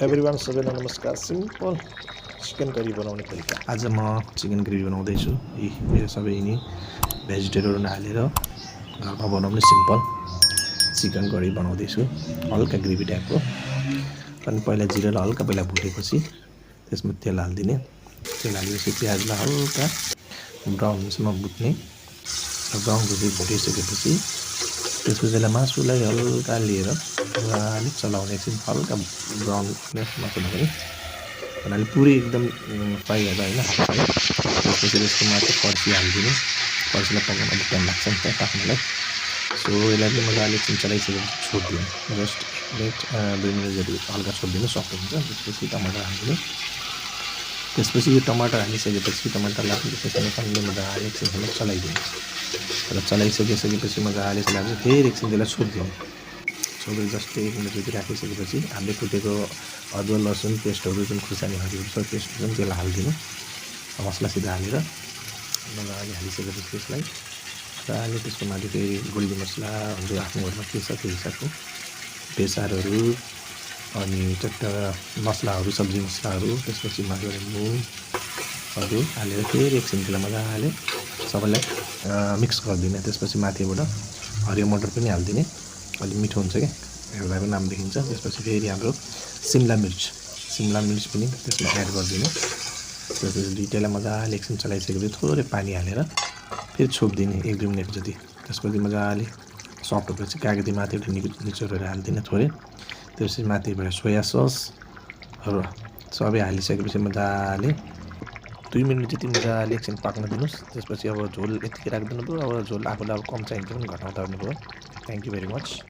Everyone सबैलाई नमस्कार। Simple chicken curry बनाउने तरिका। आज म चिकन ग्रेभी बनाउँदैछु। यो सबै यिनी भेजिटेबलहरू हालेर घरमा बनाउने सिम्पल चिकन करी बनाउँदैछु। हल्का ग्रेभी टाइपको। अनि पहिला जिरालाई हल्का पहिला भुटेपछि त्यसमा तेल हालिदिने। तेल हालेपछि प्याजलाई हल्का ब्राउनसम्म भुट्ने। ब्राउन भुटिसकेपछि त्यसपछि त्यसलाई मासुलाई हल्का लिएर अलिक चलाउने एकछिन हल्का ब्राउन नसुन पनि भन्नाले पुरै एकदम फ्राई गर्दा होइन त्यसपछि त्यसको माथि फर्सी हालिदिने। फर्सीलाई पकाउन अलिक टाइम लाग्छ नि त पाक्नलाई। सो यसलाई पनि मजाले एकछिन चलाइसकेपछि छोडिदिने। जस्ट 1 मिनट 2 मिनट जति हल्का छोडिदिनु सफ्ट हुन्छ। त्यसपछि टमाटर हालिदिने। त्यसपछि यो टमाटर हालिसकेपछि टमाटरलाई पनि त्यसैसँग मजाले एकछिनसम्म चलाइदिने। र चलाइसकेपछि मजाले चलाएपछि फेरि एकछिन त्यसलाई छोडिदिने। छोडेर जस्ट 1 मिनट जति राखिसकेपछि हामीले कुटेको अदुवा लसुन पेस्टहरू जुन खुर्सानीहरू छ पेस्ट जुन त्यसलाई हालिदिनु। मसलासित हालेर मजाले हालिसकेपछि त्यसलाई मजाले त्यसको माथि फेरि गोल्डी मसला जो आफ्नो घरमा के छ त्यो हिसाबको बेसारहरू अनि चट्टा मसलाहरू सब्जी मसलाहरू त्यसपछि माथिबाट नुनहरू हालेर फेरि एकछिन त्यसलाई मजाले सबैलाई मिक्स गरिदिने। त्यसपछि माथिबाट हरियो मटर पनि हालिदिने। अलिक मिठो हुन्छ क्या, हेर्दा पनि राम्रो देखिन्छ। त्यसपछि फेरि हाम्रो सिमला मिर्च पनि त्यसमा एड गरिदिने। त्यसपछि दुईटैलाई मजाले एकछिन चलाइसकेपछि थोरै पानी हालेर फेरि छोपिदिने 1-2 मिनट जति। त्यसपछि मजाले सफ्ट भएपछि कागती माथिबाट निचोरेर हालिदिने थोरै। त्यसपछि माथिबाट सोया ससहरू सबै हालिसकेपछि मजाले 2 मिनट जति मजाले एकछिन पाक्न दिनुहोस्। त्यसपछि अब झोल यतिकै राखिदिनु भयो। अब झोल आफूलाई अब कम चाहिन्छ भने घटाउँदा हुनुभयो। Thank you very much.